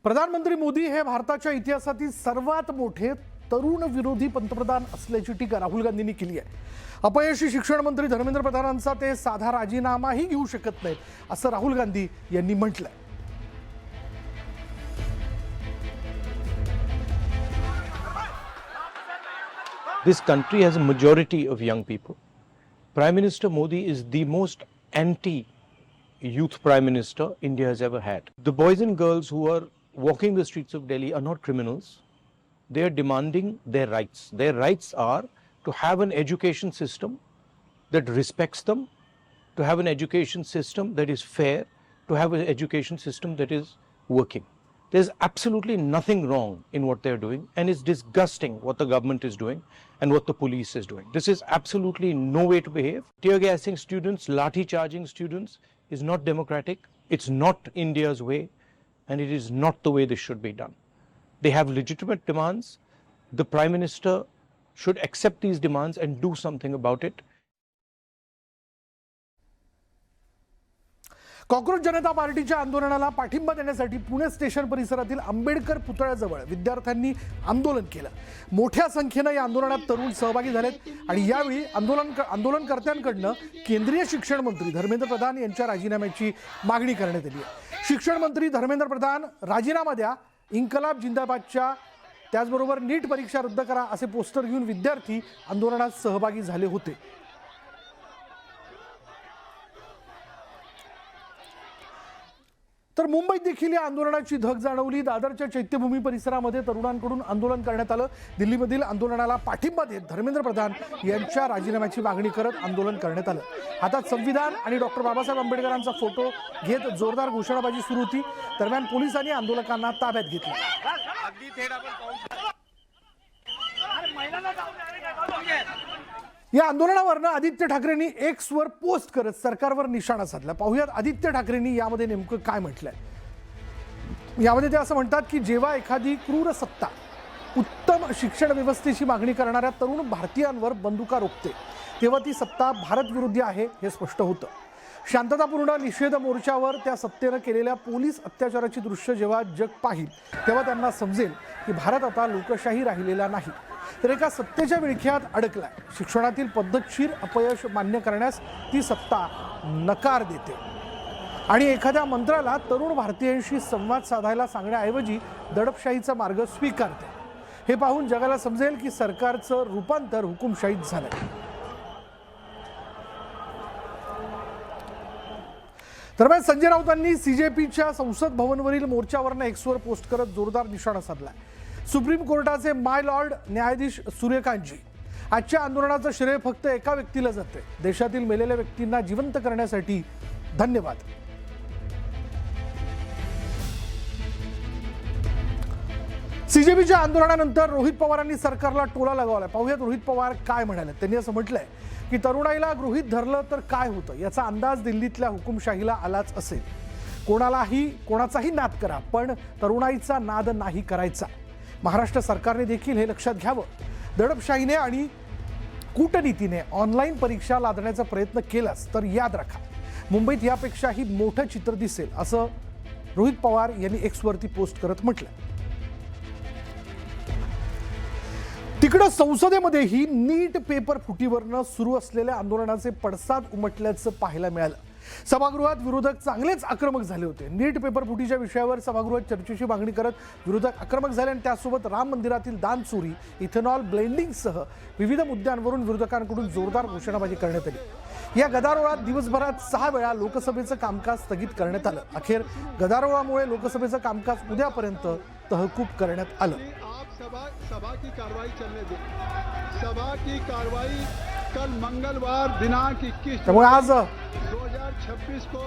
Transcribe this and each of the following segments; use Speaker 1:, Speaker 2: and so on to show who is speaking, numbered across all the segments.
Speaker 1: प्रधानमंत्री मोदी हे भारताच्या इतिहासातील सर्वात मोठे तरुण विरोधी पंतप्रधान असल्याची टीका राहुल गांधींनी केली आहे। अपयशी शिक्षण मंत्री धर्मेंद्र प्रधानांचा ते साधा राजीनामाही घेऊ शकत नाहीत असं राहुल गांधी यांनी म्हटलंय।
Speaker 2: This country has a majority of young people. Prime Minister Modi is the most anti-youth Prime Minister India has ever had. The boys and girls who are walking the streets of Delhi are not criminals. They are demanding their rights. Their rights are to have an education system that respects them, to have an education system that is fair, to have an education system that is working. There's absolutely nothing wrong in what they're doing, and it's disgusting what the government is doing and what the police is doing. This is absolutely no way to behave. Tear gassing students, lathi charging students is not democratic. It's not India's way, and it is not the way this should be done. They have legitimate demands. The Prime Minister should accept these demands and do something about it.
Speaker 1: Congress जनता पार्टीच्या आंदोलनाला पाठिंबा देण्यासाठी Pune station परिसरातील आंबेडकर पुतळ्याजवळ विद्यार्थ्यांनी आंदोलन केलं। मोठ्या संख्येने या आंदोलनात तरुण सहभागी झालेत आणि यावेळी आंदोलनकर्त्यांकडून केंद्रीय शिक्षण मंत्री धर्मेंद्र प्रधान यांच्या राजीनाम्याची मागणी करण्यात आली आहे। शिक्षण मंत्री धर्मेंद्र प्रधान राजीनामा द्या, इन्कलाब जिंदाबादच्या त्याचबरोबर नीट परीक्षा रद्द करा असे पोस्टर घेऊन विद्यार्थी आंदोलनात सहभागी झाले होते। तर मुंबईत देखील या आंदोलनाची धग जाणवली। दादरच्या चैत्यभूमी परिसरामध्ये तरुणांकडून आंदोलन करण्यात आलं। दिल्लीमधील आंदोलनाला पाठिंबा देत धर्मेंद्र प्रधान यांच्या राजीनाम्याची मागणी करत आंदोलन करण्यात आलं। हातात संविधान आणि डॉक्टर बाबासाहेब आंबेडकरांचा फोटो घेत जोरदार घोषणाबाजी सुरू होती। दरम्यान पोलिसांनी आंदोलकांना ताब्यात घेतलं। या आंदोलनावरनं आदित्य ठाकरेंनी एक्स वर पोस्ट करत सरकारवर निशाणा साधला। पाहुयात आदित्य ठाकरेंनी यामध्ये नेमकं काय म्हटलंय। यामध्ये ते असं म्हणतात की जेव्हा एखादी क्रूर सत्ता उत्तम शिक्षण व्यवस्थेची मागणी करणाऱ्या तरुण भारतीयांवर बंदुका रोखते तेव्हा ती सत्ता भारत विरोधी आहे हे स्पष्ट होतं। शांततापूर्ण निषेध मोर्चावर त्या सत्तेनं केलेल्या पोलीस अत्याचाराची दृश्य जेव्हा जग पाहिल तेव्हा त्यांना समजेल की भारत आता लोकशाही राहिलेला नाही, तर एका सत्तेच्या विळख्यात अडकलाय। शिक्षणातील पद्धतशीर अपयश मान्य करण्यास ती सत्ता नकार देते आणि एखाद्या मंत्र्याला तरुण भारतीयांशी संवाद साधायला सांगण्याऐवजी दडपशाहीचा मार्ग स्वीकारते। हे पाहून जगाला समजेल की सरकारचं रूपांतर हुकुमशाहीत झालंय। दरम्यान संजय राऊतांनी सीजेपीच्या संसद भवनवरील मोर्चावरनं एक्सवर पोस्ट करत जोरदार निशाणा साधलाय। सुप्रीम कोर्टाचे माय लॉर्ड न्यायाधीश सूर्यकांतजी, आजच्या आंदोलनाचं श्रेय फक्त एका व्यक्तीला जाते। देशातील मेलेल्या व्यक्तींना जिवंत करण्यासाठी धन्यवाद। सीजेपीच्या आंदोलनानंतर रोहित पवारांनी सरकारला टोला लगावलाय। पाहुयात रोहित पवार काय म्हणाले। त्यांनी असं म्हटलंय की तरुणाईला गृहीत धरलं तर काय होतं याचा अंदाज दिल्लीतल्या हुकुमशाहीला आलाच असेल। कोणाचाही नाद करा पण तरुणाईचा नाद नाही करायचा। महाराष्ट्र सरकारने देखील हे लक्षात घ्यावं। दडपशाहीने आणि कूटनीतीने ऑनलाईन परीक्षा लादण्याचा प्रयत्न केलाच तर याद राखा मुंबईत यापेक्षाही मोठं चित्र दिसेल असं रोहित पवार यांनी एक्सवरती पोस्ट करत म्हटलं। तिकडं संसदेमध्येही नीट पेपर फुटीवरनं सुरू असलेल्या आंदोलनाचे पडसाद उमटल्याचं पाहायला मिळालं। सभागृहात विरोधक चांगलेच आक्रमक झाले होते। नीट पेपर फुटीच्या विषयावर सभागृहात चर्चेची मागणी करत विरोधक आक्रमक झाले आणि त्यासोबत राम मंदिरातील दान चोरी, इथेनॉल ब्लेंडिंगसह विविध मुद्द्यांवरून विरोधकांकडून जोरदार घोषणाबाजी करण्यात आली। या गदारोळात दिवसभरात 6 वेळा लोकसभेचं कामकाज स्थगित करण्यात आलं। अखेर गदारोळामुळे लोकसभेचं कामकाज उद्यापर्यंत तहकूब करण्यात आलं।
Speaker 3: सभा की कार्रवाई चलने दे। सभा की कार्रवाई कल मंगलवार दिनांक 21
Speaker 1: त्यामुळे आज
Speaker 3: 2026 को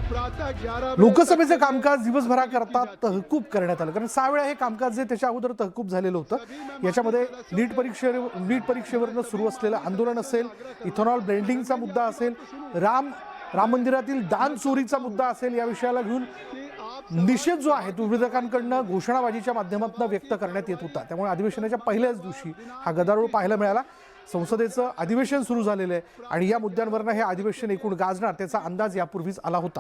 Speaker 3: प्रातः 11
Speaker 1: लोकसभेचं कामकाज दिवसभराकरता तहकूब करण्यात आलं। कारण 6 वेळा हे कामकाज जे त्याच्या अगोदर तहकूब झालेलं होतं। याच्यामध्ये नीट परीक्षेवरनं सुरू असलेलं आंदोलन असेल, इथेनॉल ब्लेंडिंगचा मुद्दा असेल, राम मंदिरातील दान चोरीचा मुद्दा असेल, या विषयाला घेऊन निषेध जो आहे तो विरोधकांकडून घोषणाबाजीच्या माध्यमातून व्यक्त करण्यात येत होता। त्यामुळे अधिवेशनाच्या पहिल्याच दिवशी हा गदारोळ पाहायला मिळाला। संसदेचं अधिवेशन सुरू झालेलं आहे आणि या मुद्द्यांवरनं हे अधिवेशन एकूण गाजणार त्याचा अंदाज यापूर्वीच आला होता।